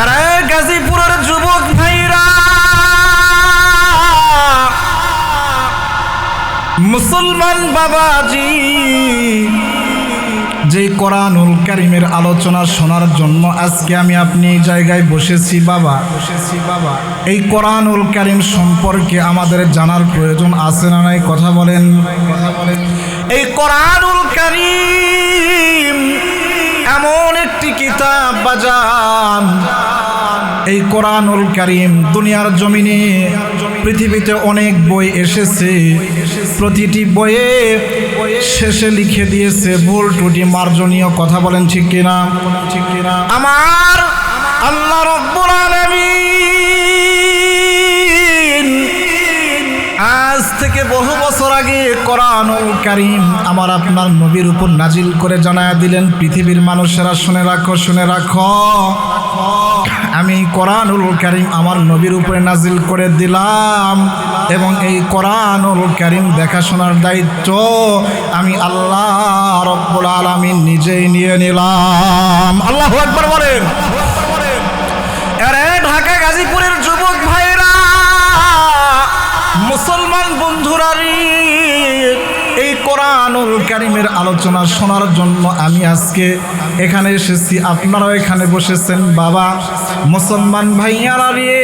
আরে গাজীপুরের যুবক ভাইরা, মুসলমান বাবাজি, যে কোরআনুল কারীমের আলোচনা শোনার জন্য আজকে আমি আপনি এই জায়গায় বসেছি বাবা, এই কোরআনুল কারীম সম্পর্কে আমাদের জানার প্রয়োজন আছে না নাই? কথা বলেন। এই কোরআনুল কারীম এমন একটি কিতাব বাজান, এই কোরআনুল কারীম দুনিয়ার জমিনে পৃথিবীতে অনেক বই এসেছে, প্রতিটি বইয়ে শেষে লিখে দিয়েছে ভুল ত্রুটি মার্জনীয়। কথা বলেন ঠিক কিনা? আমার আল্লাহ রাব্বুল আলামিন আজ থেকে বহু বছর আগে কোরআনুল কারীম আমার আপনার নবীর উপর নাজিল করে জানায়া দিলেন, পৃথিবীর মানুষেরা শুনে রাখো, শুনে রাখো, আমি কোরআনুল কারীম আমার নবীর উপরে নাজিল করে দিলাম এবং এই কোরআনুল কারীম দেখাশোনার দায়িত্ব আমি আল্লাহ রাব্বুল আলামিন নিজেই নিয়ে নিলাম। আল্লাহু আকবার বলেন। আরে ঢাকা গাজীপুরের যুবক ভাইরা, মুসলমান বন্ধুরা, এই কোরআনুল কারীমের আলোচনা শোনার জন্য আমি আজকে এখানে এসেছি, আপনারাও এখানে বসেছেন বাবা। মুসলমান ভাইয়ারা রে,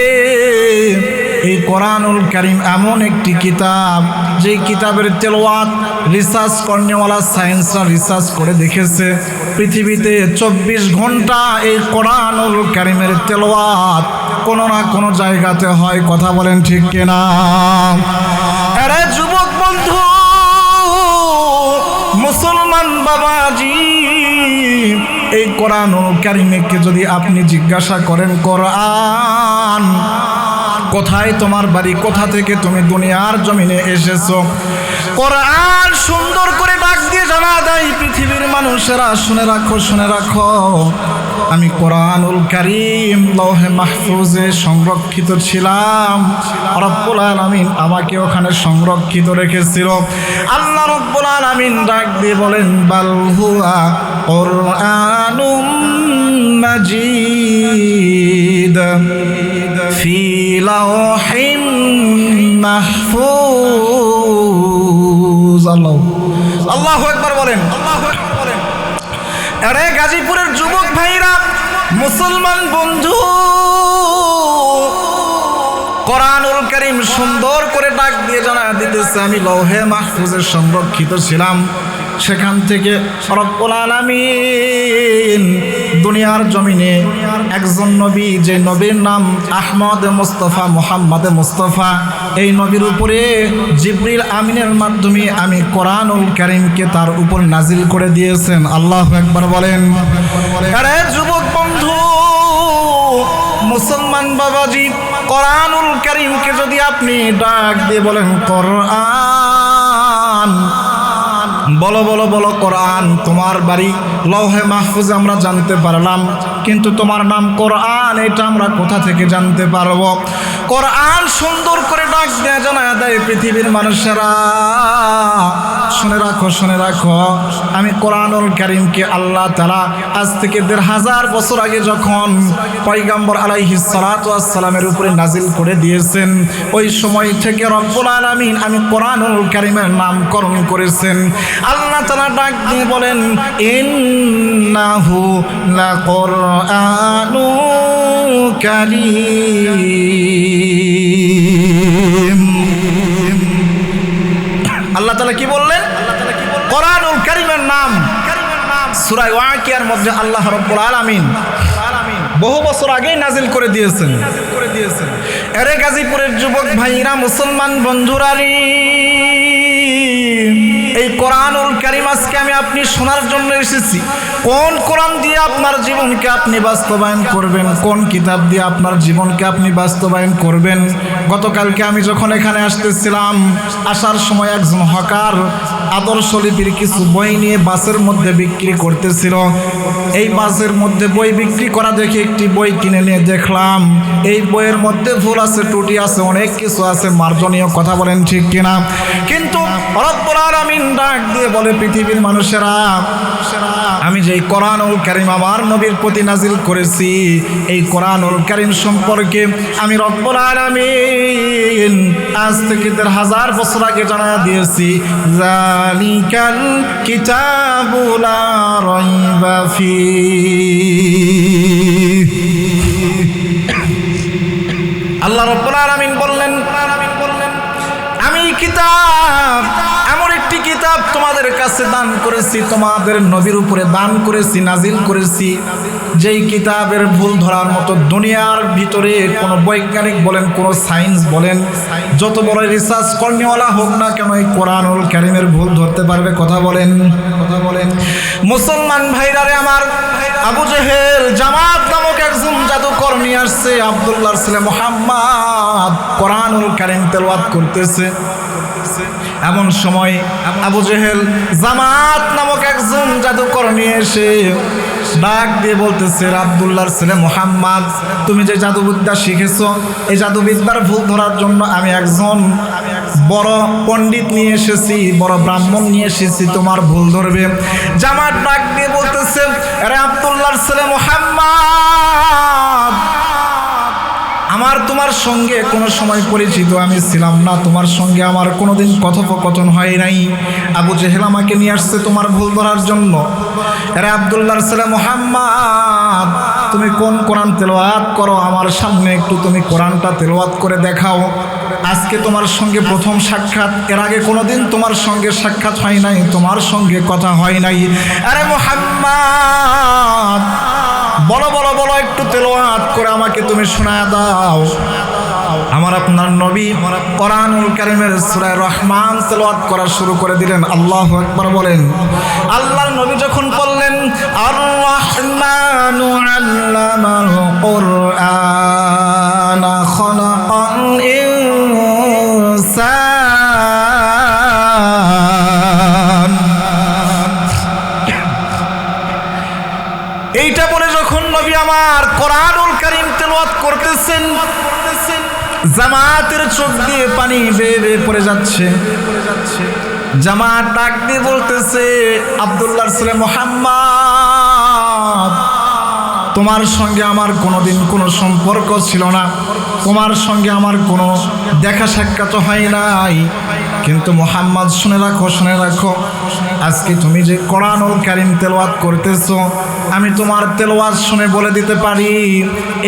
এই কোরআনুল কারীম এমন একটি কিতাব, যে কিতাবের তেলাওয়াত রিসার্চ করনেওয়ালা সায়েন্সরা রিসার্চ করে দেখেছে পৃথিবীতে 24 ঘন্টা এই কোরআনুল কারীমের তেলাওয়াত কোনো না কোনো জায়গাতে হয়। কথা বলেন ঠিক কিনা? আরে যুবক বন্ধু, মুসলমান বাবাজি, এই কোরআনুল কারীমকে যদি আপনি জিজ্ঞাসা করেন, কোরআন কোথায় তোমার বাড়ি, কোথা থেকে তুমি দুনিয়ার জমিনে এসেছো, কোরআন সুন্দর করে ডাক দিয়ে জানা দেয়, পৃথিবীর মানুষেরা শুনে রাখো, শুনে রাখো, আমি কোরআনুল কারীম লৌহে মাহফুজে সংরক্ষিত ছিলাম, রব্বুল আলামিন আমাকে ওখানে সংরক্ষিত রেখেছিল। আল্লাহ রব্বুল আলামিন ডাক দিয়ে বলেন, বাল হুয়া কুরআনুম মাজিদ ফি লাওহিম মাহফুজ। আল্লাহু আকবার বলেন। আরে গাজীপুরের যুবক ভাইরা, মুসলমান বন্ধু, কোরআনুল কারীম সুন্দর করে ডাক দিয়ে জানা দিতেছে, আমি লৌহে মাহফুজে সংরক্ষিত ছিলাম, সেখান থেকে রব্বুল আলামিন দুনিয়ার জমিনে একজন নবী, যে নবীর নাম আহমদ মুস্তফা, মুহাম্মদ মুস্তফা, এই নবীর উপরে জিবরিল আমিনের মাধ্যমে আমি কোরআনুল কারীমকে তার উপর নাজিল করে দিয়েছেন। আল্লাহু আকবার বলেন। আরে যুবক বন্ধু, মুসলমান বাবাজি, কোরআনুল কারীমকে যদি আপনি ডাক দিয়ে বলেন, কোরআন, বলো বলো বলো, কোরআন তোমার বাড়ি লৌহে মাহফুজে আমরা জানতে পারলাম, কিন্তু তোমার নাম কোরআন, এটা আমরা কোথা থেকে জানতে পারবো? কোরআন সুন্দর করে ডাক দেয়া জানায় দেয়, পৃথিবীর মানুষেরা শুনে রাখো, শুনে রাখো, আমি কোরআনুল কারীমকে আল্লাহ তাআলা আজ থেকে 1500 বছর আগে যখন পয়গম্বর আলাইহিস সালাতু ওয়াস সালামের উপরে নাজিল করে দিয়েছেন, ওই সময় থেকে রব্বুল আলামিন আমি কোরআনুল কারীমের নামকরণ করেছেন। আল্লাহ তাআলা ডাক দিয়ে বলেন, ইন্নাহু লাকুরআনুন কারীম। আল্লাহ তাআলা কি বললেন? কোরআনুল কারীমের নাম সূরা ওয়াকিয়ার মধ্যে আল্লাহ রাব্বুল আলামিন বহু বছর আগেই নাজিল করে দিয়েছেন। এরে গাজীপুরের যুবক ভাইরা, মুসলমান বন্ধুরা, এই কোরআনুল কারীম আজকে আমি আপনি শোনার জন্য এসেছি। কোন কোরআন দিয়ে আপনার জীবনকে আপনি বাস্তবায়ন করবেন, কোন কিতাব দিয়ে আপনার জীবনকে আপনি বাস্তবায়ন করবেন? গতকালকে আমি যখন এখানে আসতেছিলাম, আসার সময় একজন হকার আদর্শলিপির কিছু বই নিয়ে বাসের মধ্যে বিক্রি করতেছিল। এই বাসের মধ্যে বই বিক্রি করা দেখে একটি বই কিনে নিয়ে দেখলাম, এই বইয়ের মধ্যে ভুল আছে, ত্রুটি আছে, অনেক কিছু আছে মার্জনীয়। কথা বলেন ঠিক কিনা? কিন্তু রব্বুল আলামিন ডাক দিয়ে বলে, পৃথিবী পৃথিবীর মানুষেরা, আমি যেই কোরআনুল কারীম আমার নবীর প্রতি নাজিল করেছি, এই কোরআনুল কারীম সম্পর্কে আমি রব্বুল আলামিন আজ থেকে 1000 বছর আগে জানা দিয়েছি, যালিকাল কিতাবু লা রাইবা ফীহ। আল্লাহ রব্বুল আলামিন বললেন, আমি কিতাব, এমন একটি কিতাব তোমাদের কাছে দান করেছি, তোমাদের নবীর উপরে দান করেছি, নাজিল করেছি, যেই কিতাবের ভুল ধরার মতো দুনিয়ার ভিতরে কোনো বৈজ্ঞানিক বলেন, কোনো সায়েন্স বলেন, যত বড় রিসার্চ কর্মীওয়ালা হোক না কেন, এই কোরআনুল কারীমের ভুল ধরতে পারবে? কথা বলেন। মুসলমান ভাইরারে আমার, আবু জেহেল জামাত নামক একজন জাদুকর নিয়ে আসছে, আব্দুল্লাহর ছেলে মুহাম্মদ কোরআনুল কারীম তেলাওয়াত করতেছে। এমন সময় আবু জেহেল জামাত নামক একজন জাদুকর নিয়ে এসে ডাক দিয়ে বলতেছে, আব্দুল্লাহর ছেলে মুহাম্মদ, তুমি যে জাদুবিদ্যা শিখেছো, এই জাদুবিদ্যার ভুল ধরার জন্য আমি একজন বড় পণ্ডিত নিয়ে এসেছি, বড় ব্রাহ্মণ নিয়ে এসেছি, তোমার ভুল ধরবে। জামাত ডাক দিয়ে বলতেছে, আরে আব্দুল্লাহর ছেলে মুহাম্মদ, আমার তোমার সঙ্গে কোনো সময় পরিচিত আমি ছিলাম না, তোমার সঙ্গে আমার কোনোদিন কথোপকথন হয় নাই। আবু জেহেল আমাকে নিয়ে আসছে তোমার ভুল ধরার জন্য। আরে আব্দুল্লাহর ছেলে মুহাম্মদ, তুমি কোন কোরআন তেলাওয়াত করো, আমার সামনে একটু তুমি কোরআনটা তেলাওয়াত করে দেখাও। আজকে তোমার সঙ্গে প্রথম সাক্ষাৎ, এর আগে কোনোদিন তোমার সঙ্গে সাক্ষাৎ হয় নাই, তোমার সঙ্গে কথা হয় নাই। আরে মুহাম্মদ, বলো বলো বলো, একটু তেলাওয়াত করে আমাকে তুমি শোনায় দাও। আমার আপনার নবী কোরআনুল কারীমের সূরা রহমান তেলাওয়াত করা শুরু করে দিলেন। আল্লাহু আকবার বলেন। আল্লাহর নবী যখন বললেন, আর রহমানু আল্লামাল কুরআন খালাকাল ইনসান, এইটা বলে যখন নবী আমার কোরআনুল কারীম তেলাওয়াত করতেছেন, জামাতের চোখ দিয়ে পানি বেয়ে বেয়ে পড়ে যাচ্ছে। জামাত ডাক দিয়ে বলতেছে, আব্দুল্লাহর ছেলে মুহাম্মদ, তোমার সঙ্গে আমার কোনোদিন কোনো সম্পর্ক ছিল না, তোমার সঙ্গে আমার কোনো দেখা সাক্ষাৎ হয় নাই, কিন্তু মুহাম্মদ শুনে রাখো, শুনে রাখো, আজকে তুমি যে কোরআনুল কারীম তেলাওয়াত করতেছো, আমি তোমার তেলাওয়াত শুনে বলে দিতে পারি,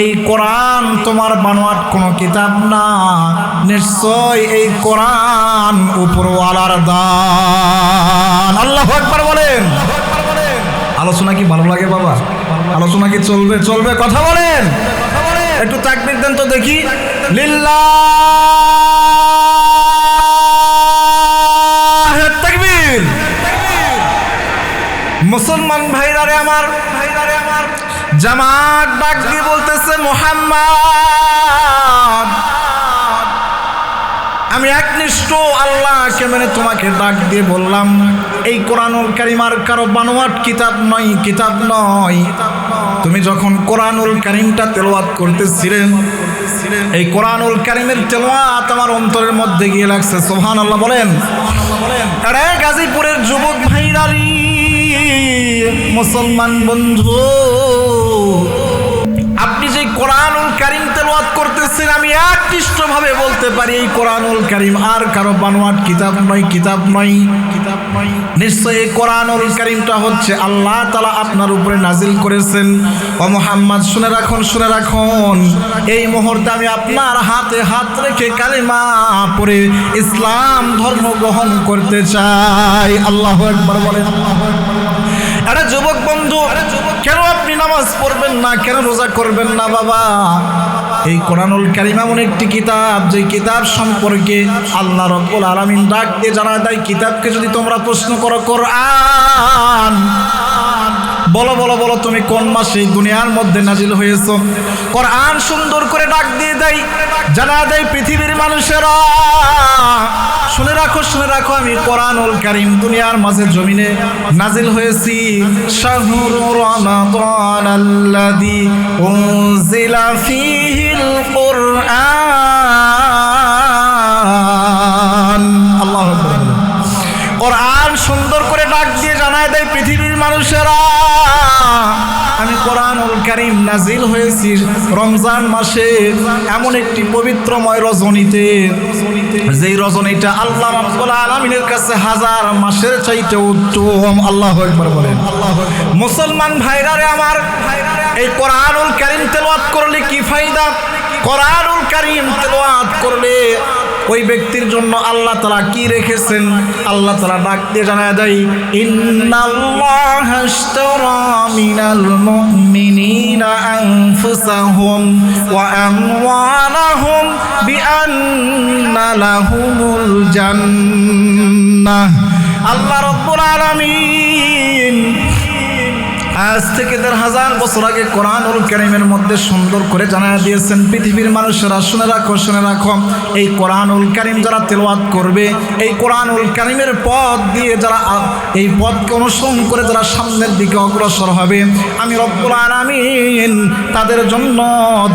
এই কোরআন তোমার বানোয়াট কোনো কিতাব না, নিশ্চয় এই কোরআন উপরওয়ালার দান। আল্লাহু আকবার বলেন। আলোচনা কি ভালো লাগে বাবা? আলোচনা কি চলবে? চলবে, কথা বলেন। একটু তাকবীর দেন তো দেখি। লিল্লাহ তাকবীর। মুসলমান ভাইরারে আমার, জামাত ডাক দিয়ে বলতেছে, মুহাম্মদ, আমি একনিষ্ঠ আল্লাহকে মেনে তোমাকে ডাক দিয়ে বললাম, এই কোরআনুল কারীম আর কারো বানোয়াট কিতাব নয়, কিতাব নয়। তুমি যখন কোরআনুল কারীমটা তেলাওয়াত করতেছিলেন, এই কোরআনুল কারীমের তেলাওয়াত আমার অন্তরের মধ্যে গিয়ে লাগছে। সুবহানাল্লাহ বলেন। আরে গাজীপুরের যুবক ভাইরারি, মুসলমান বন্ধু, আপনি যে কোরআনুল কারীম তেলাওয়াত করতেছেন, আমি একনিষ্ঠভাবে বলতে পারি, এই কোরআনুল কারীম আর কারো বানোয়াট কিতাব নয়, কিতাব নয়, কিতাব নয়। নিশ্চয়ই এই কোরআনুল কারীমটা হচ্ছে আল্লাহ তাআলা আপনার উপরে নাজিল করেছেন। ও মুহাম্মদ, শুনে রাখুন, শুনে রাখুন, এই মুহূর্তে আমি আপনার হাতে হাত রেখে কালিমা পড়ে ইসলাম ধর্ম গ্রহণ করতে চাই। আল্লাহু আকবার বলেন। আরে যুবক বন্ধু, কেন আপনি নামাজ পড়বেন না, কেন রোজা করবেন না বাবা? এই কোরআনুল কারীম এমন একটি কিতাব, যে কিতাব সম্পর্কে আল্লাহ রাব্বুল আলামিন ডাক দিয়ে জানা দেয়, কিতাবকে যদি তোমরা প্রশ্ন করো, কোরআন বলো বলো বলো, তুমি কোন মাসে দুনিয়ার মধ্যে নাজিল হয়েছো? কোরআন সুন্দর করে ডাক দিয়ে দেয়, জানা দেয় পৃথিবীর মানুষেরা, শুনে রাখো, শুনে রাখো, আমি কোরআনুল কারীম দুনিয়ার মাঝে জমিনে নাজিল হয়েছি। শাহরু রমাদানাল্লাযী উনজিলা ফীহিল কুরআন। আল্লাহু আকবার। কোরআন সুন্দর করে ডাক দিয়ে মানুষেরা, আমি কোরআনুল কারীম নাজিল হয়েছি রমজান মাসে, এমন একটি পবিত্রময় রজনীতে, যেই রজনীটা আল্লাহ রাব্বুল আলামিনের কাছে হাজার মাসের চাইতে উত্তম। আল্লাহু আকবার বলেন। মুসলমান ভাইরা রে আমার, এই কোরআনুল কারীম তেলাওয়াত করলে কি ফায়দা? কোরআনুল কারীম তেলাওয়াত করলে ওই ব্যক্তির জন্য আল্লাহ তাআলা কি রেখেছেন? আল্লাহ তাআলা ডাক দিয়ে জানায় দেয়, ইন্নাল্লাহা আশতারা মিনাল মুমিনিনা আনফুসাহুম ওয়া আমওয়ালাহুম বিআন্না লাহুমুল জান্নাহ। আল্লাহ রাব্বুল আলামিন আজ থেকে ১,৫০০ বছর আগে কোরআনুল কারীমের মধ্যে সুন্দর করে জানায় দিয়েছেন, পৃথিবীর মানুষেরা শুনে রাখো, শুনে রাখো, এই কোরআনুল কারীম যারা তেলাওয়াত করবে, এই কোরআনুল কারীমের পথ দিয়ে যারা, এই পথকে অনুসরণ করে যারা সামনের দিকে অগ্রসর হবে, আমি রব্বুল আলামিন তাদের জন্য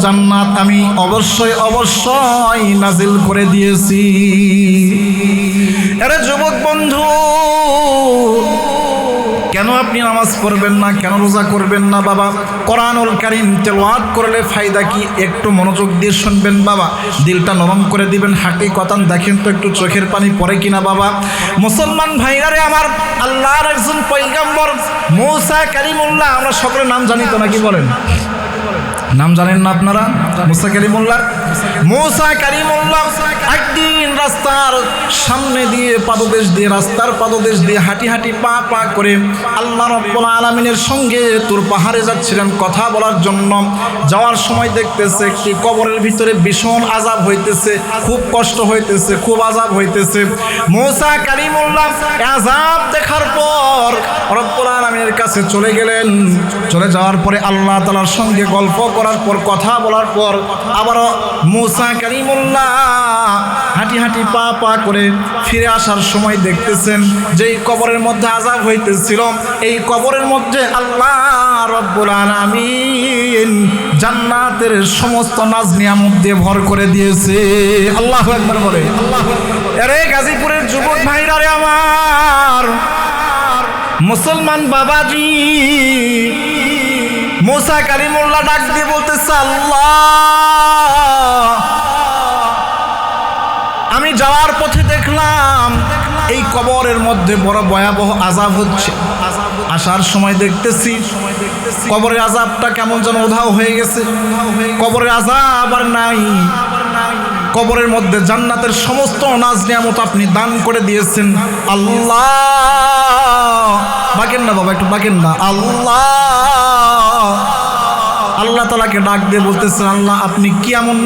জান্নাত আমি অবশ্যই অবশ্যই নাজিল করে দিয়েছি। আরে যুবক বন্ধু, কেন আপনি নামাজ পড়বেন না? কেন রোজা করবেন না? বাবা, কোরআনুল কারীম তেলাওয়াত করলে ফায়দা কি? একটু মনোযোগ দিয়ে শুনবেন বাবা, দিলটা নরম করে দিবেন। হাকিকতান দেখেন তো একটু চোখের পানি পড়ে কিনা বাবা। মুসলমান ভাইরা রে আমার, আল্লাহর একজন পয়গম্বর মূসা কালিমুল্লাহ, আমরা সকলের নাম জানি তো নাকি বলেন? নাম জানেন না আপনারা মূসা কালিমুল্লাহ? মূসা কালিমুল্লাহ একদিন রাস্তার সামনে দিয়ে পাদদেশ দিয়ে, রাস্তার পাদদেশ দিয়ে হাঁটি হাঁটি পা পা করে আল্লাহ রাব্বুল আলামিনের সঙ্গে তুর পাহাড়ে যাচ্ছিলেন কথা বলার জন্য। যাওয়ার সময় দেখতেছে একটি কবরের ভিতরে ভীষণ আযাব হইতেছে, খুব কষ্ট হইতেছে, খুব আযাব হইতেছে। মূসা কালিমুল্লাহ আযাব দেখার পর রব্বুল আলামিনের কাছে চলে গেলেন। চলে যাওয়ার পরে আল্লাহ তাআলার সঙ্গে গল্প করার পর, কথা বলার পর আবারও মূসা কালিমুল্লাহ হাঁটি হাঁটি পা পা করে ফিরে আসার সময় দেখতেছেন যে এই কবরের মধ্যে আযাব হইতেছিল, এই কবরের মধ্যে আল্লাহ রব্বুল আলামিন জান্নাতের সমস্ত নাজ নিয়ামত দিয়ে ভর করে দিয়েছে। আল্লাহু আকবার বলে। আরে গাজীপুরের যুবক ভাইরা রে আমার, মুসলমান বাবাজি, মূসা কালিমুল্লাহ ডাক দিয়ে বলতেছে, আল্লাহ, আমি যাওয়ার পথে দেখলাম এই কবরের মধ্যে বড় ভয়াবহ আযাব হচ্ছে। আসার সময় দেখতেছি কবরের আযাবটা কেমন যেন উধাও হয়ে গেছে, কবরের আযাব আর নাই। কবরের মধ্যে জান্নাতের সমস্ত নাজ নিয়ামত আপনি দান করে দিয়েছেন। আল্লাহ, বাকেন না বাবা, একটু বাকেন না। আল্লাহ, আল্লাহ তাআলাকে ডাক দিয়ে বলতেছেন, আল্লাহ আপনি কি এমন,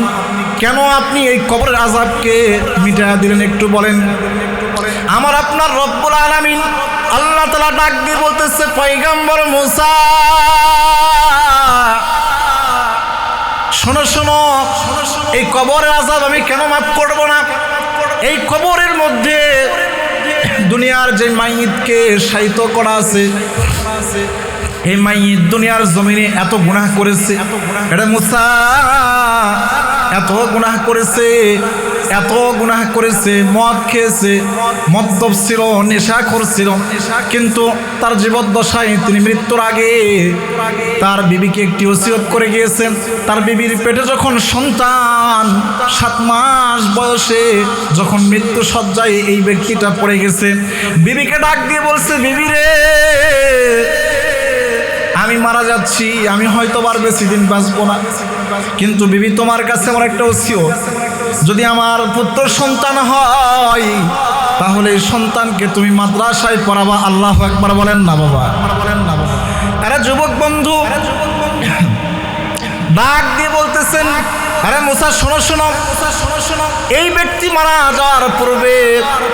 কেন আপনি এই কবরের আযাবকে মিটায়া দিলেন? একটু বলেন। আমার আপনার রব্বুল আলামিন আল্লাহ তাআলা ডাক দিয়ে বলতেছে, পয়গম্বর মূসা, শোনো শোনো, এই কবরের আযাব আমি কেন মাফ করব না? এই কবরের মধ্যে দুনিয়ার যে মাইয়িতকে শায়িত করা আছে, এই মাইয়িত দুনিয়ার জমিনে এত গুনাহ করেছে, এটা মূসা এত গুনাহ করেছে, এত গুনাহ করেছে, মদ খেয়েছে, মদ্যপ ছিল, নেশা করছিল, কিন্তু তার জীবদ্দশায় তিনি মৃত্যুর আগে তার বিবিকে একটি ওসিয়ত করে গিয়েছেন। তার বিবির পেটে যখন সন্তান 7 মাস বয়সে যখন মৃত্যু সজ্জায় এই ব্যক্তিটা পড়ে গেছে, বিবিকে ডাক দিয়ে বলছে, বিবি রে, আমি মারা যাচ্ছি, আমি হয়তো আর বেশি দিন বাঁচবো না, কিন্তু বিবি তোমার কাছে আমার একটা ওসিয়ত, যদি আমার পুত্র সন্তান হয় তাহলে এই সন্তানকে তুমি মাদ্রাসায় পড়াবা। আল্লাহু আকবার বলেন না বাবা, বলেন না বাবা। আরে যুবক বন্ধু ডাক দিয়ে বলতেছেন, আরে মূসা শোনো শোনো, এই ব্যক্তি মারা যাওয়ার পূর্বে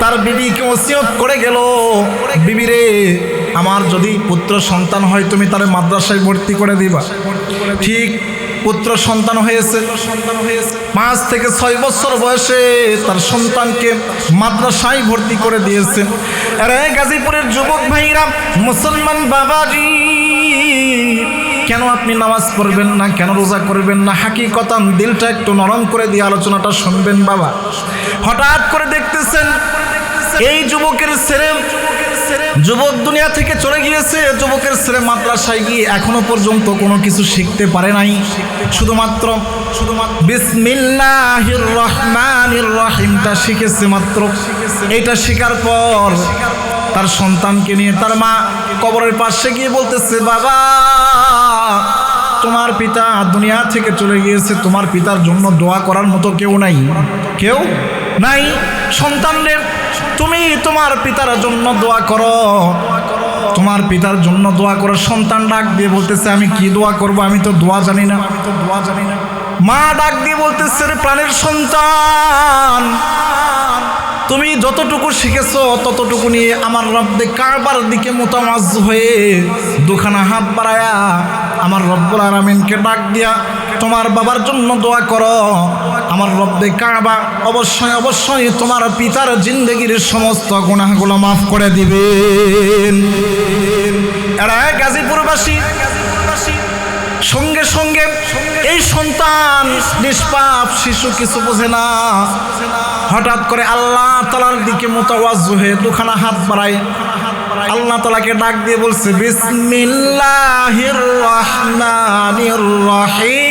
তার বিবিকে ওসিয়ত করে গেল, বিবি রে, আমার যদি পুত্র সন্তান হয় তুমি তার মাদ্রাসায় ভর্তি করে দিবা। ঠিক পুত্র সন্তান হয়েছে, 5 থেকে 6 বছর বয়সে তার সন্তানকে মাদ্রাসায় ভর্তি করে দিয়েছে। আরে গাজীপুরের যুবক ভাইরা, মুসলমান বাবাজি, কেন আপনি নামাজ পড়বেন না? কেন রোজা করবেন না? হাকিকতান দিলটা একটু নরম করে দিয়ে আলোচনাটা শুনবেন বাবা। হঠাৎ করে দেখতেছেন এই যুবকের ছেলে যুবক দুনিয়া থেকে চলে গিয়েছে, যুবকের ছেলে মাদ্রাসায় গিয়ে এখনো পর্যন্ত কোনো কিছু শিখতে পারে নাই, শুধুমাত্র বিসমিল্লাহির রহমানির রহিমটা শিখেছে মাত্র। এইটা শেখার পর তার সন্তানকে নিয়ে তার মা কবরের পাশে গিয়ে বলতেছে, বাবা তোমার পিতা দুনিয়া থেকে চলে গিয়েছে, তোমার পিতার জন্য দোয়া করার মতো কেউ নাই, কেউ নাই। সন্তানদের তুমি তোমার পিতার জন্য দোয়া করো, তোমার পিতার জন্য দোয়া করো। সন্তান ডাক দিয়ে বলতেছে, আমি কি দোয়া করব, আমি তো দোয়া জানি না। মা ডাক দিয়ে বলতেছে, রে প্রাণের সন্তান, তুমি যতটুকু শিখেছো ততটুকু নিয়ে আমার রব্বে কাবার দিকে মোতামাজ হয়ে দুখানা হাত বাড়ায়া আমার রব্বুল আলামিনকে ডাক দিয়া তোমার বাবার জন্য দোয়া করো। আমার রব্বে কাবা অবশ্যই অবশ্যই তোমার পিতার জিন্দেগির সমস্ত গুনাহগুলো মাফ করে দিবেন। এরা গাজীপুরবাসী, সঙ্গে সঙ্গে এই সন্তান নিষ্পাপ শিশু কিছু বোঝে না, হঠাৎ করে আল্লাহ তাআলার দিকে মুতাওয়াজ্জু হয়ে দুখানা হাত বাড়ায় আল্লাহ তাআলাকে ডাক দিয়ে বলছে, বিসমিল্লাহির রহমানির রহিম।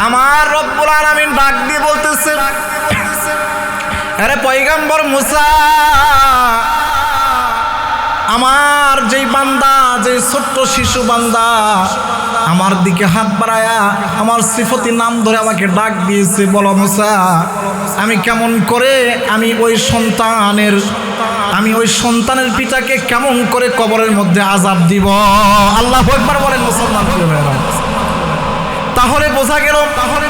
আমার রব্বুল আলামিন ডাক দিয়ে বলতেছে, আরে পয়গম্বর মুসা, আমার যেই বান্দা, যে ছোট্ট শিশু বান্দা আমার দিকে হাত বাড়ায়া আমার সিফতি নাম ধরে আমাকে ডাক দিয়েছে, বলো মুসা আমি কেমন করে আমি ওই সন্তানের পিতাকে কেমন করে কবরের মধ্যে আযাব দিব। আল্লাহু আকবার বলেন মুসলমান ভাইরা। তাহলে বোঝা গেল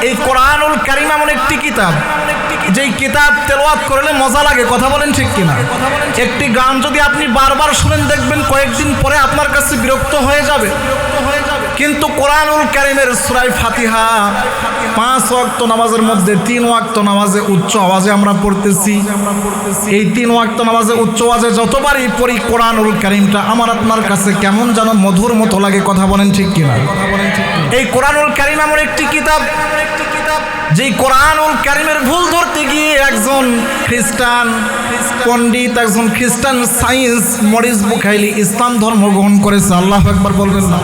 এই কোরআনুল কারীম এমন একটি কিতাব, যেই কিতাব তেলাওয়াত করলে মজা লাগে, কথা বলেন ঠিক কিনা। একটি গান যদি আপনি বারবার শুনেন দেখবেন কয়েকদিন পরে আপনার কাছে বিরক্ত হয়ে যাবে, কিন্তু কোরআনুল কারীমের সূরা ফাতিহা 5 ওয়াক্ত নামাজের মধ্যে 3 ওয়াক্ত নামাজে উচ্চ আওয়াজে আমরা পড়তেছি। এই 3 ওয়াক্ত নামাজে উচ্চ আওয়াজে যতবারই পড়ি কোরআনুল কারীমটা আমার আপনার কাছে কেমন যেন মধুর মতো লাগে, কথা বলেন ঠিক কিনা। এই কোরআনুল কারীম এমন একটি কিতাব, যেই কোরআনুল কারীমের ভুল ধরতে গিয়ে একজন খ্রিস্টান পণ্ডিত, একজন খ্রিস্টান সায়েন্স মরিস বুখাইলি ইসলাম ধর্ম গ্রহণ করেছে। আল্লাহু আকবার বলবেন না।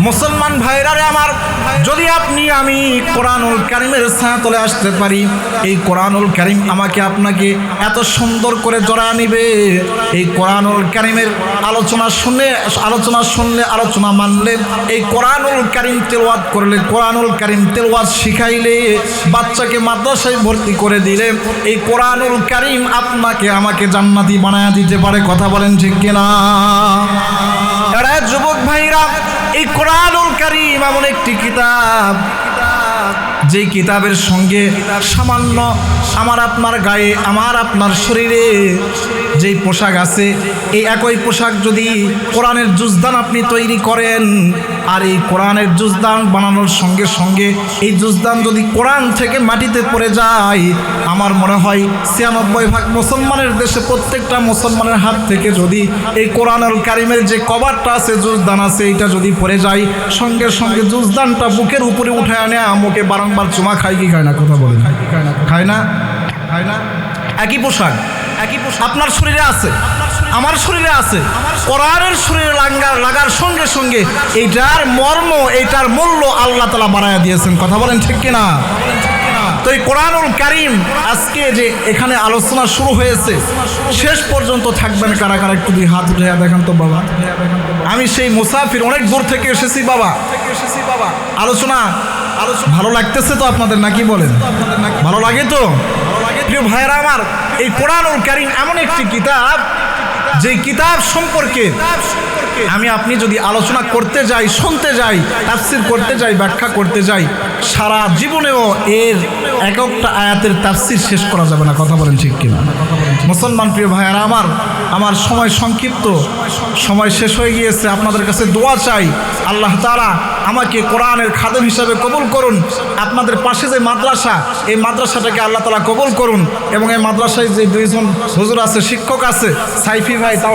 মুসলমান ভাইরা রে আমার, যদি আমি কোরআনুল কারীমের ছায়াতলে আসতে পারি, এই কোরআনুল কারীম আমাকে আপনাকে এত সুন্দর করে জড়া নিবে। এই কোরআনুল কারীমের আলোচনা শুনলে আলোচনা মানলে, এই কোরআনুল কারীম তেলাওয়াত করলে, কোরআনুল কারীম তেলাওয়াত শিখাইলে, বাচ্চাকে মাদ্রাসায় ভর্তি করে দিলে, এই কোরআনুল কারীম আপনাকে আমাকে জান্নাতি বানায়া দিতে পারে, কথা বলেন ঠিক কিনা। এরা যুবক ভাইরা, এই কোরআনুল কারীম এমন একটি কিতাব, যেই কিতাবের সঙ্গে সামান্য আমার আপনার গায়ে, আমার আপনার শরীরে যেই পোশাক আছে, এই একই পোশাক যদি কোরআনের জুজদান আপনি তৈরি করেন, আর এই কোরআনের জুজদান বানানোর সঙ্গে সঙ্গে এই জুজদান যদি কোরআন থেকে মাটিতে পড়ে যায়, আমার মনে হয় ৯৬ মুসলমানের দেশে প্রত্যেকটা মুসলমানের হাত থেকে যদি এই কোরআনুল কারীমের যে কভারটা আছে, জুজদান আছে, এটা যদি পড়ে যায়, সঙ্গে সঙ্গে জুজদানটা বুকের উপরে উঠে আনে মুখে বারংবার চুমা খায় কি খায় না, কথা বলেন খায় না। একই পোশাক আপনার শরীরে আছে, আমার শরীরে আছে, কোরআনের শরীরে লাগার সঙ্গে সঙ্গে এইটার মর্ম, এইটার মূল্য আল্লাহ তাআলা বাড়ায়া দিয়েছেন, কথা বলেন ঠিক কিনা। তো এই কোরআনুল কারীম আজকে যে এখানে আলোচনা শুরু হয়েছে, শেষ পর্যন্ত থাকবেন কারা কারা, একটু দুই হাত উঠে দেখেন তো বাবা। আমি সেই মুসাফির, অনেক দূর থেকে এসেছি বাবা। আলোচনা ভালো লাগতেছে তো আপনাদের, নাকি বলেন? ভালো লাগে তো? প্রিয় ভাইরা আমার, এই কোরআনুল কারীম এমন একটি কিতাব, যে কিতাব সম্পর্কে আপনি যদি আলোচনা করতে যাই, শুনতে যাই, তাফসীর করতে যাই, ব্যাখ্যা করতে যাই, সারা জীবনেও এর এক একটা আয়াতের তাফসীর শেষ করা যাবে না, কথা বলেন ঠিক কিনা। মুসলমান প্রিয় ভাইয়ারা আমার সময় সংক্ষিপ্ত, সময় শেষ হয়ে গিয়েছে। আপনাদের কাছে দোয়া চাই, আল্লাহ তাআলা আমাকে কোরআনের খাদেম হিসাবে কবুল করুন। আপনাদের পাশে যে মাদ্রাসা, এই মাদ্রাসাটাকে আল্লাহ তাআলা কবুল করুন, এবং এই মাদ্রাসায় যে 2জন হুজুর আছে, শিক্ষক আছে, সাইফি ভাই, তাও